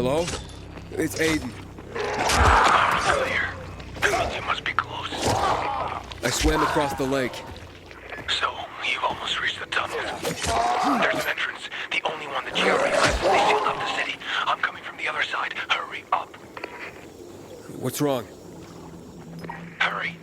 Hello? It's Aiden. I'm still here. That means you must be close. I swam across the lake. So, you've almost reached the tunnels. There's an entrance, the only one the GRE has. They sealed up the city. I'm coming from the other side. Hurry up. What's wrong? Hurry.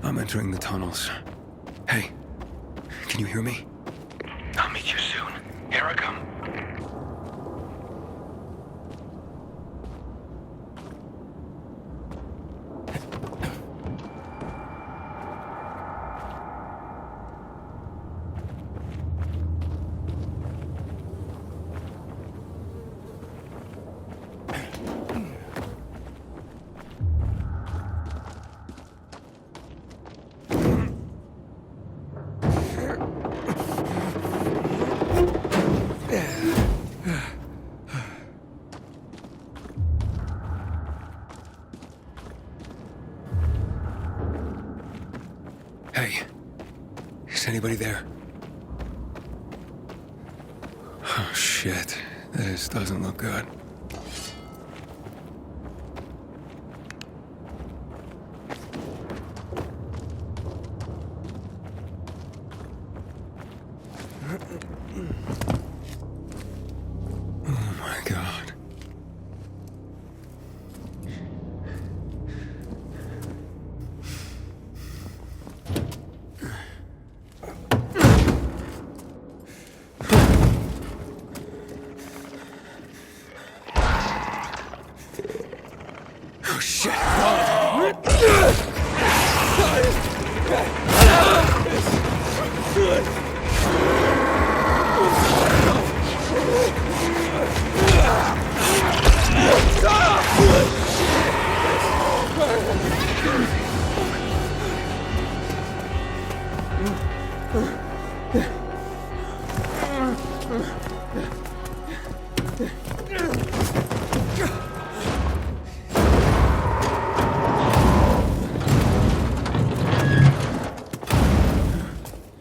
I'm entering the tunnels. Hey, can you hear me? I'll meet you soon. Here I come. Anybody there? Oh, shit. This doesn't look good. Oh my God. Oh shit.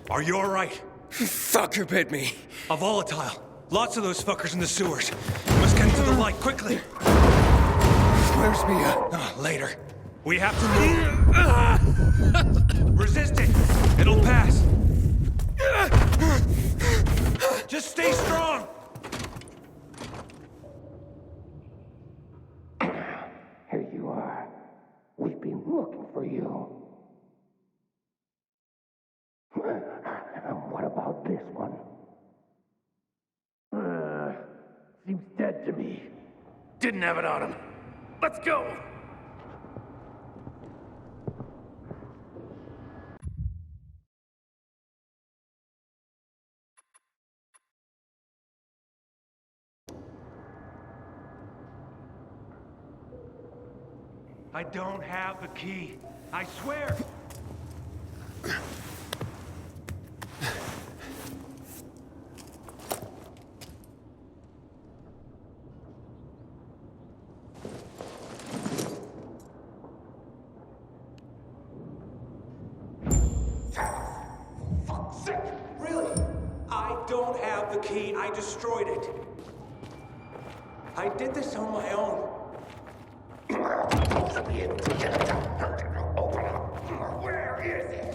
Are you alright? Fucker bit me. A volatile. Lots of those fuckers in the sewers. We must get into the light, quickly. Where's Mia? Oh, later. We have to move. Resist it. It'll pass. Just stay strong. Here you are. We've been looking for you. What about this one? Seems dead to me. Didn't have it on him. Let's go! I don't have the key. I swear. Really? I don't have the key. I destroyed it. I did this on my own. Open up. Where is it?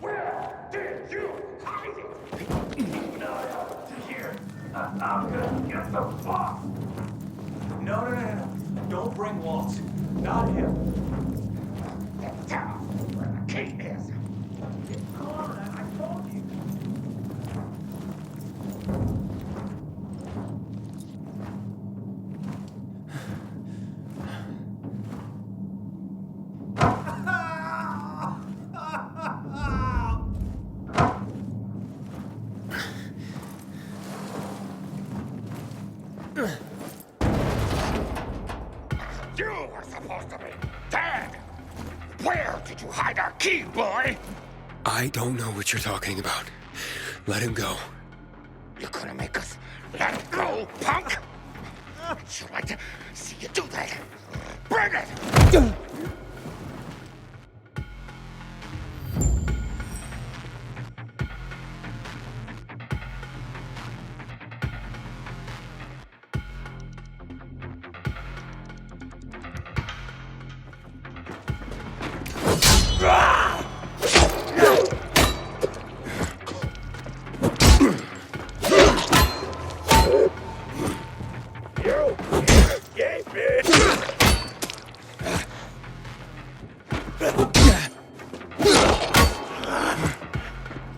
Where did you hide it? Not out here. I'm gonna get the box. No. Don't bring Walt. Not him. Tell where the key is. It's gone. I told you. You were supposed to be dead. Where did you hide our key, boy? I don't know what you're talking about. Let him go. You're gonna make us let him go, punk? I'd sure like to see you do that. Bring it!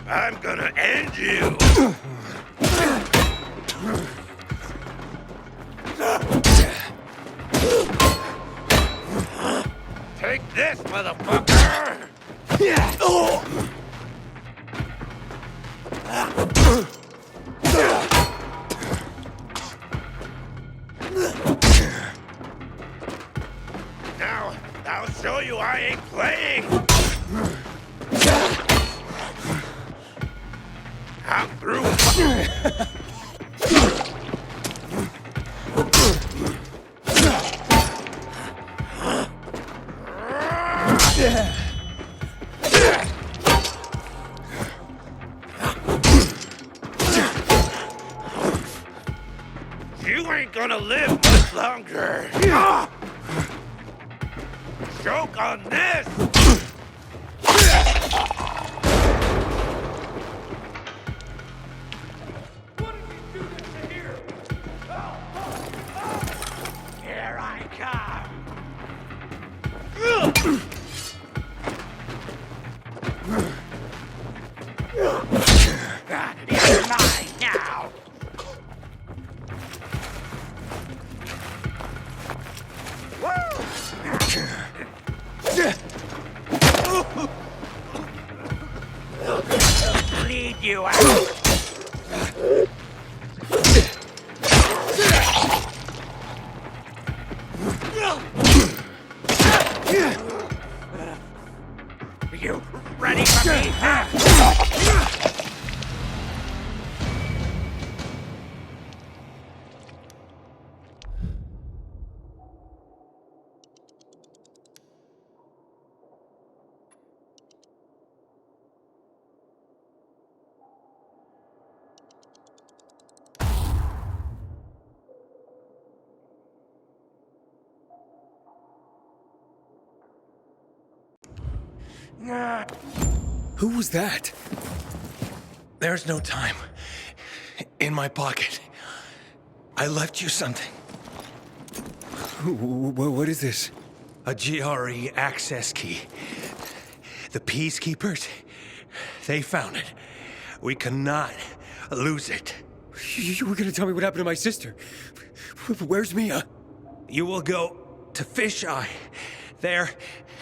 I'm gonna end you! Take this, motherfucker! Now, I'll show you I ain't playing! I'm through. You ain't gonna live much longer. Choke on this! Here I come! You're mine now! Bleed you out! You ready for me? Who was that? There's no time. In my pocket. I left you something. What is this? A GRE access key. The Peacekeepers, they found it. We cannot lose it. You were gonna tell me what happened to my sister. Where's Mia? You will go to Fisheye. There,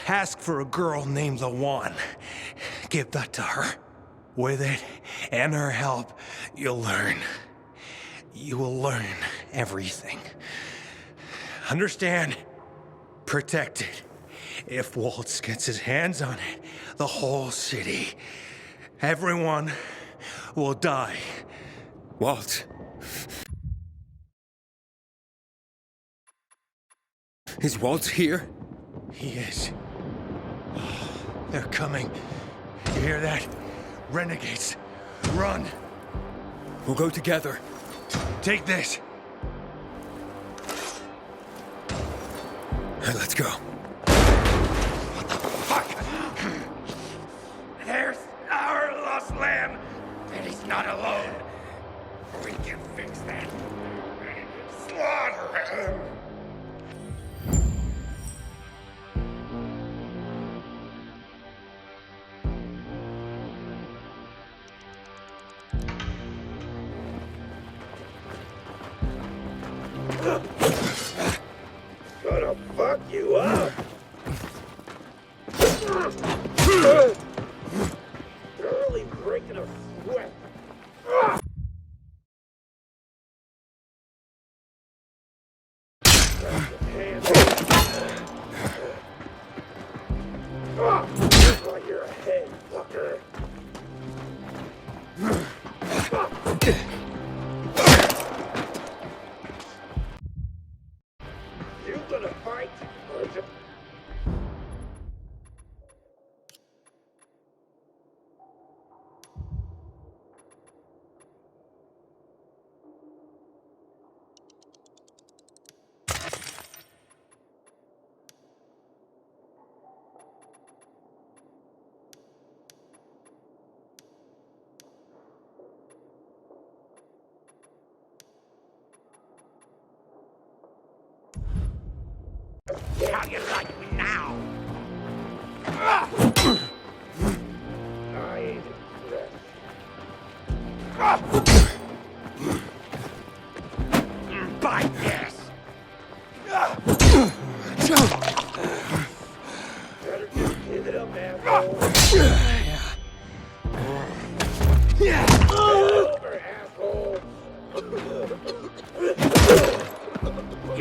ask for a girl named Lawan. Give that to her. With it and her help, you'll learn. You will learn everything. Understand? Protect it. If Waltz gets his hands on it, the whole city, everyone will die. Walt. Is Walt here? He is. They're coming. You hear that? Renegades. Run. We'll go together. Take this. Let's go. Fuck! There's our lost lamb, and he's not alone. We can fix that. Slaughter him! Gonna fuck you up! Barely breaking a sweat. On your head, fucker. You gonna fight? Or just... How you like me now? I ain't impressed. Bite this! You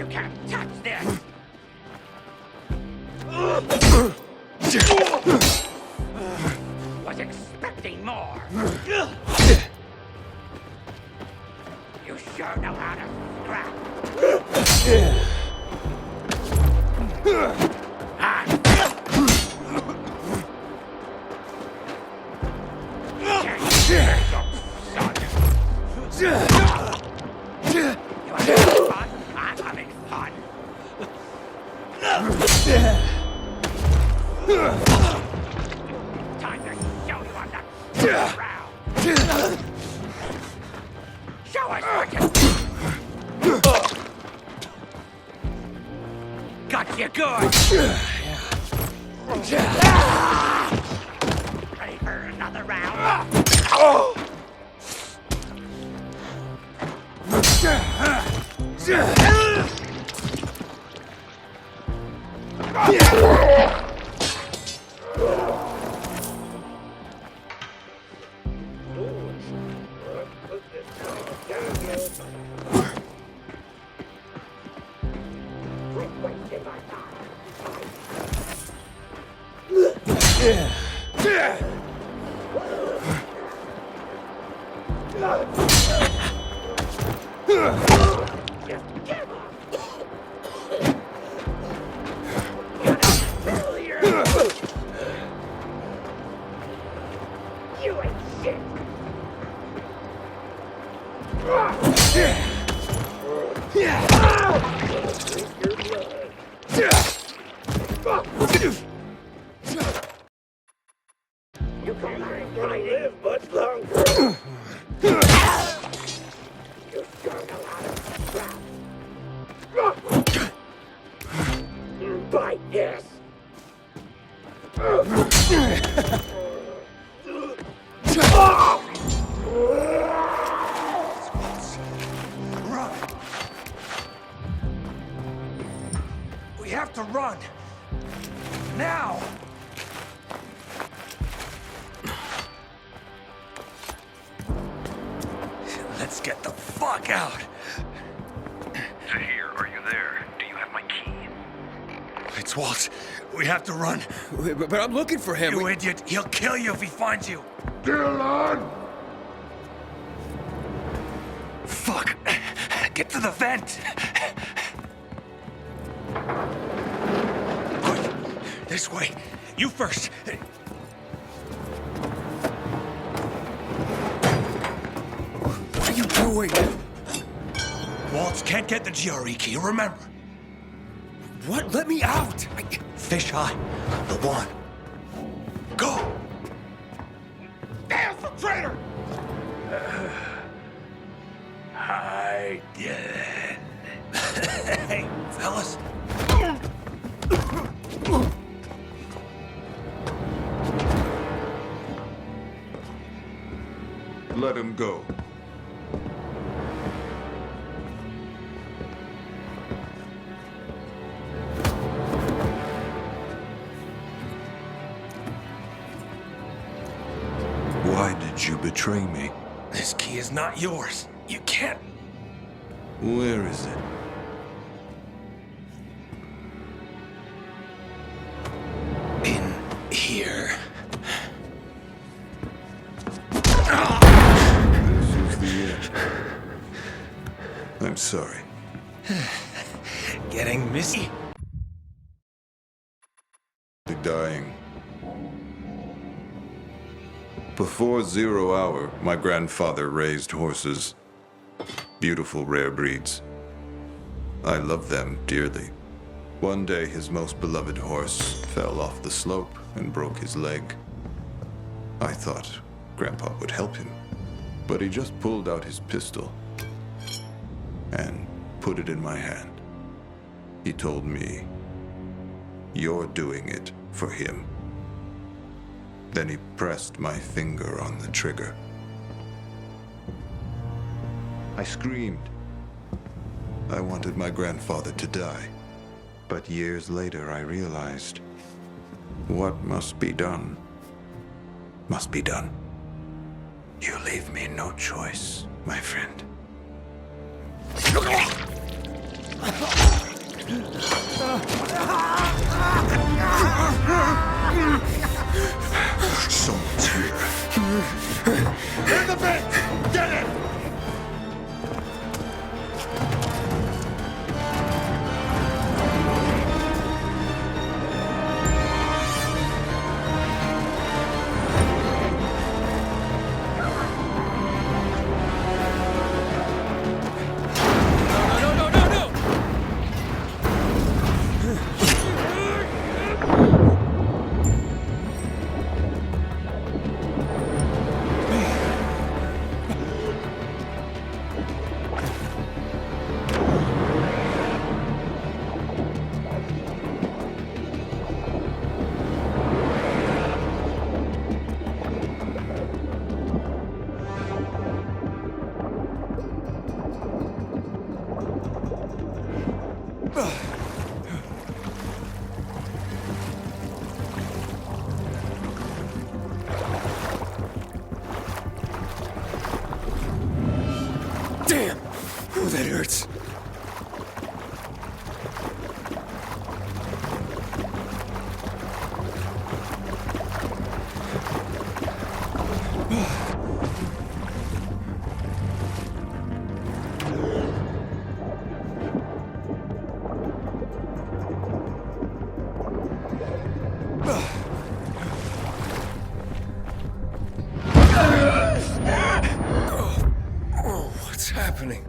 can't touch this! Was expecting more. You sure know how to scrap. I'm having fun. Time to show you I'm not around. Show us what you... Got you good. Ready for another round? You ain't shit. You can't live much longer. You sure know how to scrap. Bite this. Run! We have to run! Now! Let's get the fuck out! Zahir, are you there? Do you have my key? It's Walt. We have to run. But I'm looking for him. You idiot! He'll kill you if he finds you! Dylan! Fuck! Get to the vent! Quick! This way! You first! What are you doing? Waltz can't get the GRE key, remember? What? Let me out! Fisheye, the one. Go! Damn the traitor! Hi, Dylan. Hey, fellas. Let him go. Why did you betray me? This key is not yours. You can't. Where is it? In here. This is the end. I'm sorry. Getting missy. Dying. Before 0 hour, my grandfather raised horses. Beautiful rare breeds. I loved them dearly. One day, his most beloved horse fell off the slope and broke his leg. I thought Grandpa would help him, but he just pulled out his pistol and put it in my hand. He told me, "You're doing it for him." Then he pressed my finger on the trigger. I screamed. I wanted my grandfather to die. But years later, I realized What must be done, must be done. You leave me no choice, my friend. Someone's here. In the bin! Get it! Damn! Oh, that hurts. Oh, what's happening?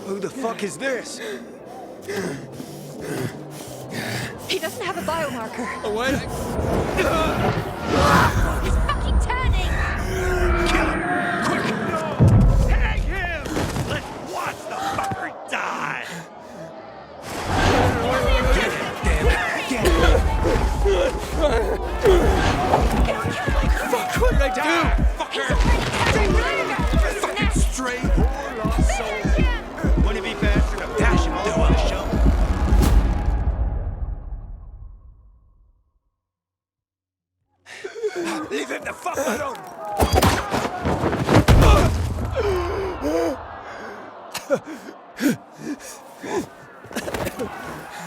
Who the fuck is this? He doesn't have a biomarker. What? He's fucking turning! Hang him! Let's watch the fucker die! Fuck, what did I do? Fucker! Fucking straight! Wouldn't it be faster to dash him all over the show? Leave him the fuck alone!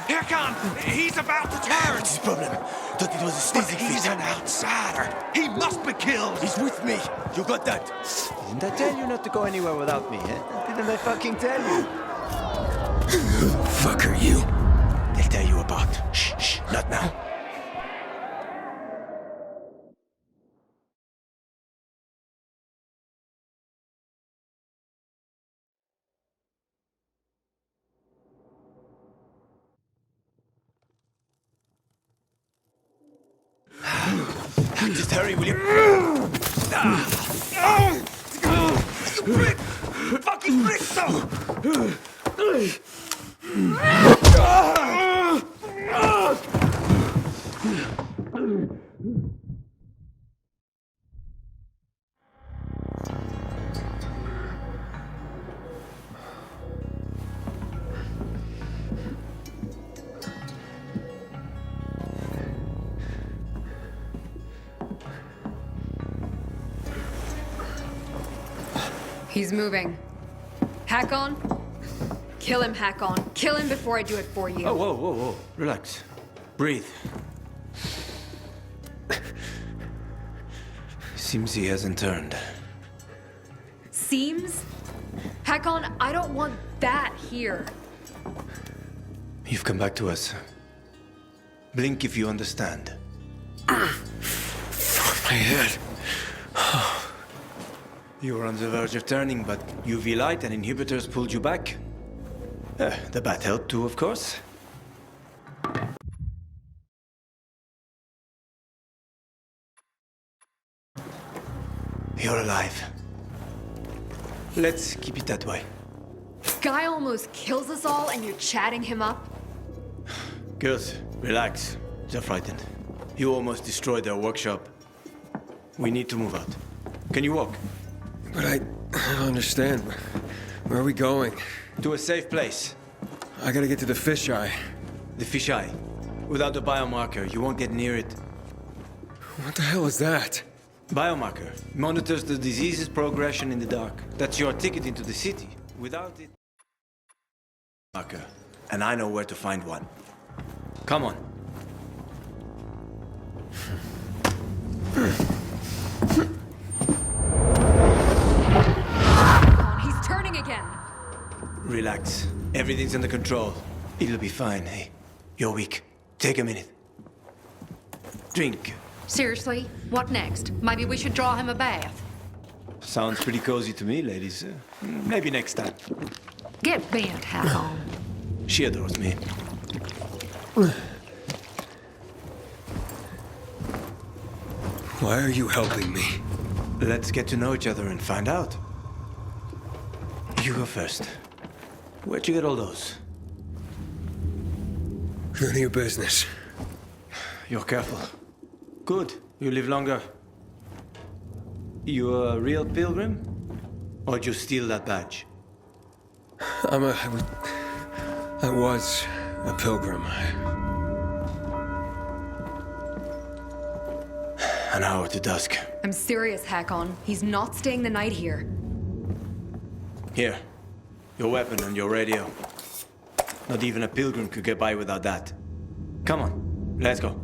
Here comes! He's about to turn! What's his problem? Thought it was a sneezing fit. He's an outsider. He must be killed. He's with me. You got that? Didn't I tell you not to go anywhere without me, eh? Didn't I fucking tell you? Who the fuck are you? They'll tell you about. Shh, shh, not now. Just hurry, will you? Fucking prick, though! He's moving. Hakon? Kill him, Hakon. Kill him before I do it for you. Oh, whoa. Relax. Breathe. Seems he hasn't turned. Seems? Hakon, I don't want that here. You've come back to us. Blink if you understand. My head. You were on the verge of turning, but UV light and inhibitors pulled you back. The bat helped too, of course. You're alive. Let's keep it that way. Guy almost kills us all and you're chatting him up? Girls, relax. They're frightened. You almost destroyed their workshop. We need to move out. Can you walk? But I don't understand. Where are we going? To a safe place. I gotta get to the fisheye. The fisheye. Without a biomarker, you won't get near it. What the hell is that? Biomarker monitors the disease's progression in the dark. That's your ticket into the city. Without it, marker, and I know where to find one. Come on. He's turning again. Relax. Everything's under control. It'll be fine. Hey, you're weak. Take a minute. Drink. Seriously? What next? Maybe we should draw him a bath. Sounds pretty cozy to me, ladies. Maybe next time. Get bent, Hakon. She adores me. Why are you helping me? Let's get to know each other and find out. You go first. Where'd you get all those? None of your business. You're careful. Good. You live longer. You a real pilgrim? Or did you steal that badge? I was a pilgrim. An hour to dusk. I'm serious, Hakon. He's not staying the night here. Here. Your weapon and your radio. Not even a pilgrim could get by without that. Come on. Let's go.